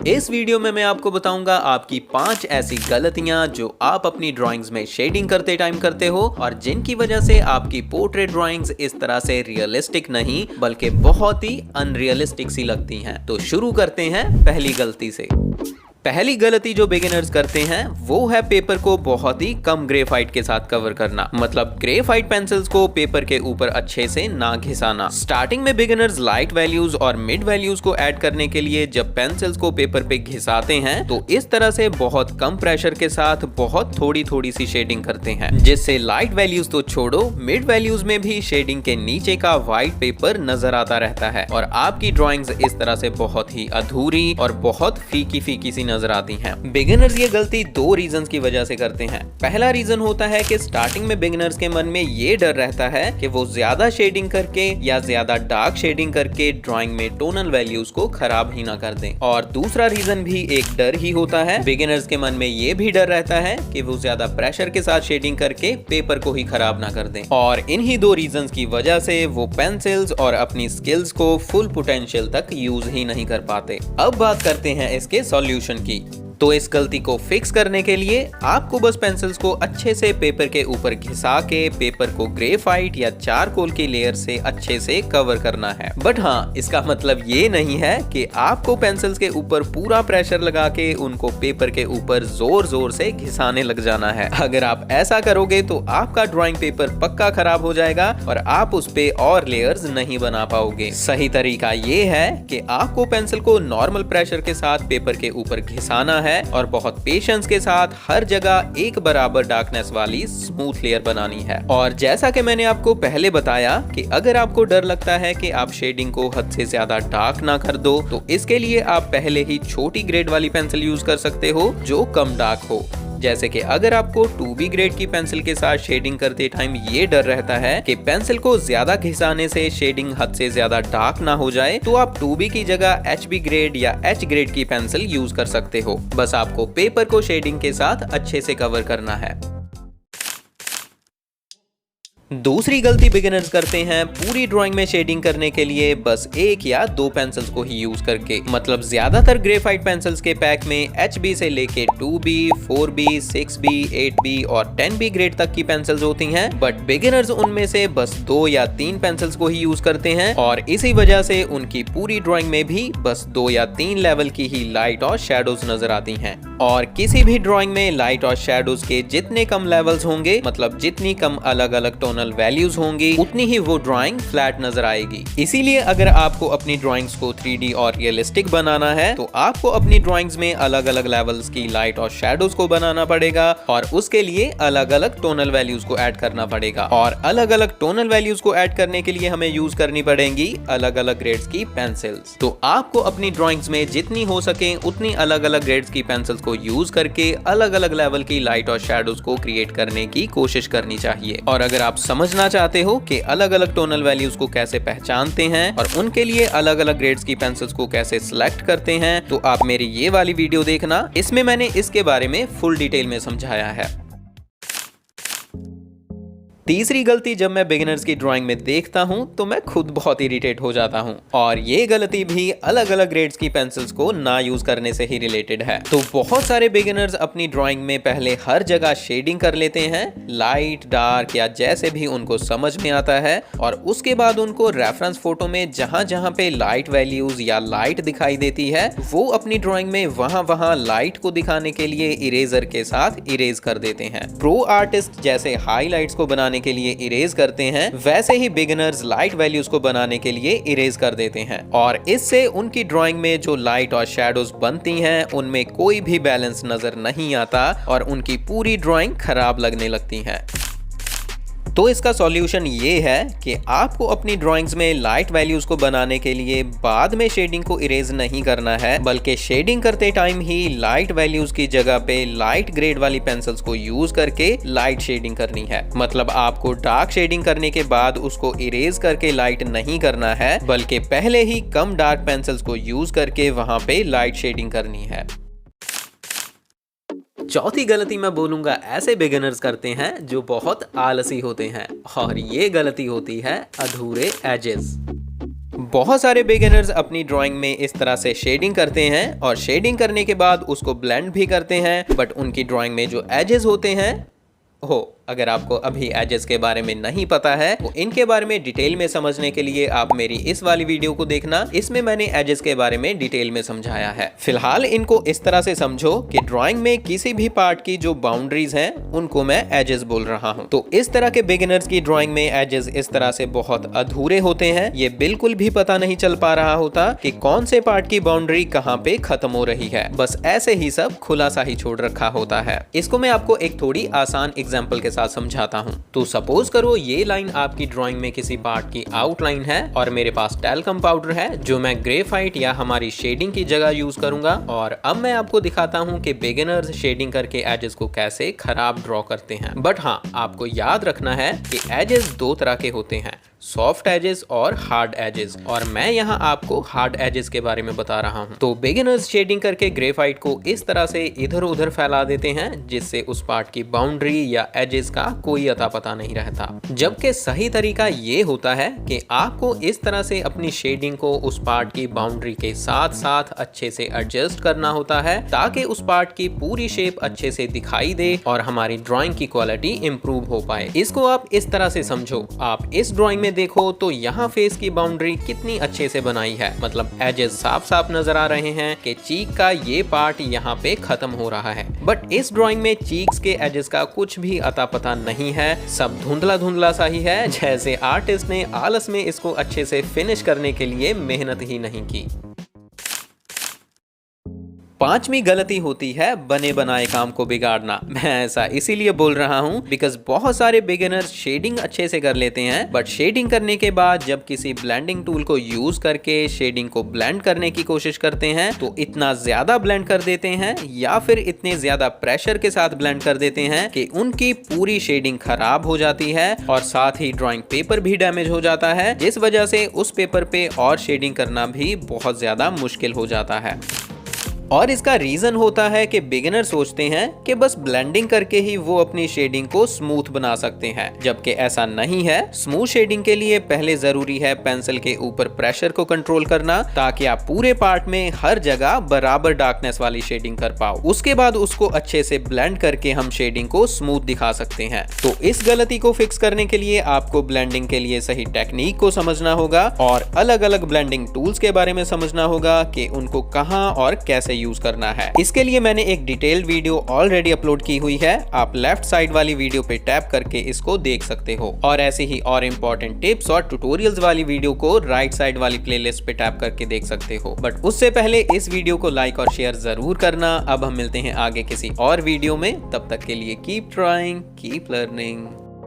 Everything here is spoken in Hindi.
इस वीडियो में मैं आपको बताऊंगा आपकी 5 ऐसी गलतियां जो आप अपनी ड्राइंग्स में शेडिंग करते टाइम करते हो और जिनकी वजह से आपकी पोर्ट्रेट ड्राइंग्स इस तरह से रियलिस्टिक नहीं बल्कि बहुत ही अनरियलिस्टिक सी लगती हैं। तो शुरू करते हैं पहली गलती से। पहली गलती जो बिगिनर्स करते हैं वो है पेपर को बहुत ही कम ग्रेफाइट के साथ कवर करना, मतलब ग्रेफाइट पेंसिल्स को पेपर के ऊपर अच्छे से ना घिसाना। स्टार्टिंग में बिगिनर्स लाइट वैल्यूज और मिड वैल्यूज को ऐड करने के लिए जब पेंसिल्स को पेपर पे घिसाते हैं तो इस तरह से बहुत कम प्रेशर के साथ बहुत थोड़ी थोड़ी सी शेडिंग करते हैं, जिससे लाइट वैल्यूज तो छोड़ो मिड वैल्यूज में भी शेडिंग के नीचे का व्हाइट पेपर नजर आता रहता है और आपकी ड्रॉइंग्स इस तरह से बहुत ही अधूरी और बहुत फीकी फीकी सी नजर आती हैं। बिगिनर्स ये गलती दो रीजंस की वजह से करते हैं। पहला रीजन होता है कि स्टार्टिंग में बिगिनर्स के मन में ये डर रहता है कि वो ज्यादा शेडिंग करके या ज्यादा डार्क शेडिंग करके ड्राइंग में टोनल वैल्यूज को खराब ही ना कर दें। और दूसरा रीजन भी एक डर ही होता है। बिगिनर्स के मन में ये भी डर रहता है कि वो ज्यादा प्रेशर के साथ शेडिंग करके पेपर को ही खराब ना कर दें। और इन्हीं दो रीजंस की वजह से वो पेंसिल्स और अपनी स्किल्स को फुल पोटेंशियल तक यूज ही नहीं कर पाते। अब बात करते हैं इसके सॉल्यूशन की। तो इस गलती को फिक्स करने के लिए आपको बस पेंसिल्स को अच्छे से पेपर के ऊपर घिसा के पेपर को ग्रेफाइट या चारकोल की लेयर से अच्छे से कवर करना है। बट हाँ, इसका मतलब ये नहीं है कि आपको पेंसिल्स के ऊपर पूरा प्रेशर लगा के उनको पेपर के ऊपर जोर जोर से घिसाने लग जाना है। अगर आप ऐसा करोगे तो आपका ड्राइंग पेपर पक्का खराब हो जाएगा और आप उस पे और लेयर्स नहीं बना पाओगे। सही तरीका ये है कि आपको पेंसिल को नॉर्मल प्रेशर के साथ पेपर के ऊपर घिसाना है और बहुत पेशेंस के साथ हर जगह एक बराबर डार्कनेस वाली स्मूथ लेयर बनानी है। और जैसा कि मैंने आपको पहले बताया कि अगर आपको डर लगता है कि आप शेडिंग को हद से ज्यादा डार्क ना कर दो तो इसके लिए आप पहले ही छोटी ग्रेड वाली पेंसिल यूज कर सकते हो जो कम डार्क हो। जैसे कि अगर आपको 2B ग्रेड की पेंसिल के साथ शेडिंग करते टाइम ये डर रहता है कि पेंसिल को ज्यादा घिसाने से शेडिंग हद से ज्यादा डार्क ना हो जाए तो आप 2B की जगह HB ग्रेड या H ग्रेड की पेंसिल यूज कर सकते हो। बस आपको पेपर को शेडिंग के साथ अच्छे से कवर करना है। दूसरी गलती बिगिनर्स करते हैं पूरी ड्राइंग में शेडिंग करने के लिए बस एक या दो पेंसिल्स को ही यूज करके, मतलब ज्यादातर ग्रेफाइट पेंसिल्स के पैक में HB से लेके 2B, 4B, 6B, 8B और 10B ग्रेड तक की पेंसिल्स होती हैं, बट बिगिनर्स उनमें से बस 2 या 3 पेंसिल्स को ही यूज करते हैं और इसी वजह से उनकी पूरी ड्राइंग में भी बस 2 या 3 लेवल की ही लाइट और शेडोज नजर आती हैं। और किसी भी ड्राइंग में लाइट और शेडोज के जितने कम लेवल्स होंगे, मतलब जितनी कम अलग अलग टोनल वैल्यूज होंगी, उतनी ही वो ड्राइंग फ्लैट नजर आएगी। इसीलिए अगर आपको अपनी ड्राइंग्स को 3D और रियलिस्टिक बनाना है तो आपको अपनी ड्राइंग्स में अलग अलग लेवल्स की लाइट और शेडोज को बनाना पड़ेगा और उसके लिए अलग अलग टोनल वैल्यूज को ऐड करना पड़ेगा। और अलग अलग टोनल वैल्यूज को ऐड करने के लिए हमें यूज करनी पड़ेंगी अलग अलग ग्रेड्स की पेंसिल्स। तो आपको अपनी ड्राइंग्स में जितनी हो सके उतनी अलग अलग ग्रेड्स की पेंसिल्स को यूज करके अलग अलग लेवल की लाइट और शेडोज को क्रिएट करने की कोशिश करनी चाहिए। और अगर आप समझना चाहते हो कि अलग अलग टोनल वैल्यूज को कैसे पहचानते हैं और उनके लिए अलग अलग ग्रेड्स की पेंसिल्स को कैसे सिलेक्ट करते हैं तो आप मेरी ये वाली वीडियो देखना, इसमें मैंने इसके बारे में फुल डिटेल में समझाया है। तीसरी गलती जब मैं बिगिनर्स की ड्राइंग में देखता हूं तो मैं खुद बहुत इरिटेट हो जाता हूं और ये गलती भी अलग अलग ग्रेड्स की पेंसिल्स को ना यूज करने से ही रिलेटेड है। तो बहुत सारे बिगिनर्स अपनी ड्राइंग में पहले हर जगह शेडिंग कर लेते हैं, लाइट डार्क या जैसे भी उनको समझ में आता है, और उसके बाद उनको रेफरेंस फोटो में जहां जहां पे लाइट वैल्यूज या लाइट दिखाई देती है वो अपनी ड्राइंग में वहां वहां लाइट को दिखाने के लिए इरेजर के साथ इरेज कर देते हैं। प्रो आर्टिस्ट जैसे हाईलाइट्स को बनाने के लिए इरेज करते हैं, वैसे ही बिगिनर्स लाइट वैल्यूज को बनाने के लिए इरेज कर देते हैं और इससे उनकी ड्राइंग में जो लाइट और शैडोज बनती हैं उनमें कोई भी बैलेंस नजर नहीं आता और उनकी पूरी ड्राइंग खराब लगने लगती है। तो इसका सॉल्यूशन ये है कि आपको अपनी ड्राइंग्स में लाइट वैल्यूज को बनाने के लिए बाद में शेडिंग को इरेज नहीं करना है, बल्कि शेडिंग करते टाइम ही लाइट वैल्यूज की जगह पे लाइट ग्रेड वाली पेंसिल्स को यूज करके लाइट शेडिंग करनी है। मतलब आपको डार्क शेडिंग करने के बाद उसको इरेज करके लाइट नहीं करना है, बल्कि पहले ही कम डार्क पेंसिल्स को यूज करके वहां पे लाइट शेडिंग करनी है। चौथी गलती मैं बोलूंगा ऐसे बिगिनर्स करते हैं जो बहुत आलसी होते हैं और ये गलती होती है अधूरे एजेस। बहुत सारे बिगिनर्स अपनी ड्राइंग में इस तरह से शेडिंग करते हैं और शेडिंग करने के बाद उसको ब्लेंड भी करते हैं, बट उनकी ड्राइंग में जो एजेस होते हैं अगर आपको अभी एजेस के बारे में नहीं पता है तो इनके बारे में डिटेल में समझने के लिए आप मेरी इस वाली वीडियो को देखना। इसमें मैंने एजेस के बारे में डिटेल में समझाया है। फिलहाल इनको इस तरह से समझो कि ड्राइंग में किसी भी पार्ट की जो बाउंड्रीज हैं उनको मैं एजेस बोल रहा हूं। तो इस तरह के बिगिनर्स की ड्राइंग में एजेस इस तरह से बहुत अधूरे होते हैं। ये बिल्कुल भी पता नहीं चल पा रहा होता कि कौन से पार्ट की बाउंड्री कहाँ पे खत्म हो रही है, बस ऐसे ही सब खुला सा ही छोड़ रखा होता है। इसको मैं आपको एक थोड़ी आसान एग्जाम्पल के साथ समझाता हूँ। तो सपोज करो ये लाइन आपकी ड्राइंग में किसी पार्ट की आउटलाइन है और मेरे पास टैल्कम पाउडर है जो मैं ग्रेफाइट या हमारी शेडिंग की जगह यूज करूंगा। और अब मैं आपको दिखाता हूँ कि बिगिनर्स शेडिंग करके एजेस को कैसे खराब ड्रॉ करते हैं। बट हाँ, आपको याद रखना है कि एजेस दो तरह के होते हैं, सॉफ्ट एजेस और हार्ड एजेस, और मैं यहाँ आपको हार्ड एजेस के बारे में बता रहा हूँ। तो बिगिनर्स शेडिंग करके ग्रेफाइट को इस तरह से इधर उधर फैला देते हैं जिससे उस पार्ट की बाउंड्री या एजेस का कोई अता पता नहीं रहता। जबकि सही तरीका ये होता है कि आपको इस तरह से अपनी शेडिंग को उस पार्ट की बाउंड्री के साथ साथ अच्छे से एडजस्ट करना होता है ताकि उस पार्ट की पूरी शेप अच्छे से दिखाई दे और हमारी ड्राइंग की क्वालिटी इंप्रूव हो पाए। इसको आप इस तरह से समझो, आप इस ड्राइंग में देखो तो यहाँ फेस की बाउंड्री कितनी अच्छे से बनाई है, मतलब एजेस साफ साफ नजर आ रहे हैं कि चीक का ये पार्ट यहाँ पे खत्म हो रहा है। बट इस ड्राइंग में चीक्स के एजेस का कुछ भी अता पता नहीं है, सब धुंधला धुंधला सा ही है, जैसे आर्टिस्ट ने आलस में इसको अच्छे से फिनिश करने के लिए मेहनत ही नहीं की। पांचवी गलती होती है बने बनाए काम को बिगाड़ना। मैं ऐसा इसीलिए बोल रहा हूं बिकॉज बहुत सारे बिगिनर्स शेडिंग अच्छे से कर लेते हैं, बट शेडिंग करने के बाद जब किसी ब्लेंडिंग टूल को यूज करके शेडिंग को ब्लेंड करने की कोशिश करते हैं तो इतना ज्यादा ब्लेंड कर देते हैं या फिर इतने ज्यादा प्रेशर के साथ ब्लेंड कर देते हैं कि उनकी पूरी शेडिंग खराब हो जाती है और साथ ही ड्राइंग पेपर भी डैमेज हो जाता है, जिस वजह से उस पेपर पे और शेडिंग करना भी बहुत ज्यादा मुश्किल हो जाता है। और इसका रीजन होता है कि बिगिनर सोचते हैं कि बस ब्लेंडिंग करके ही वो अपनी शेडिंग को स्मूथ बना सकते हैं, जबकि ऐसा नहीं है। स्मूथ शेडिंग के लिए पहले जरूरी है पेंसिल के ऊपर प्रेशर को कंट्रोल करना ताकि आप पूरे पार्ट में हर जगह बराबर डार्कनेस वाली शेडिंग कर पाओ। उसके बाद उसको अच्छे से ब्लेंड करके हम शेडिंग को स्मूथ दिखा सकते हैं। तो इस गलती को फिक्स करने के लिए आपको ब्लेंडिंग के लिए सही टेक्निक को समझना होगा और अलग अलग ब्लेंडिंग टूल्स के बारे में समझना होगा कि उनको कहां और कैसे यूज करना है। इसके लिए मैंने एक डिटेल्ड वीडियो ऑलरेडी अपलोड की हुई है, आप लेफ्ट साइड वाली वीडियो पे टैप करके इसको देख सकते हो। और ऐसे ही और इंपॉर्टेंट टिप्स और ट्यूटोरियल्स वाली वीडियो को राइट साइड वाली प्लेलिस्ट पे टैप करके देख सकते हो। बट उससे पहले इस वीडियो को लाइक और शेयर जरूर करना। अब हम मिलते हैं आगे किसी और वीडियो में, तब तक के लिए कीप ट्राइंग, कीप लर्निंग।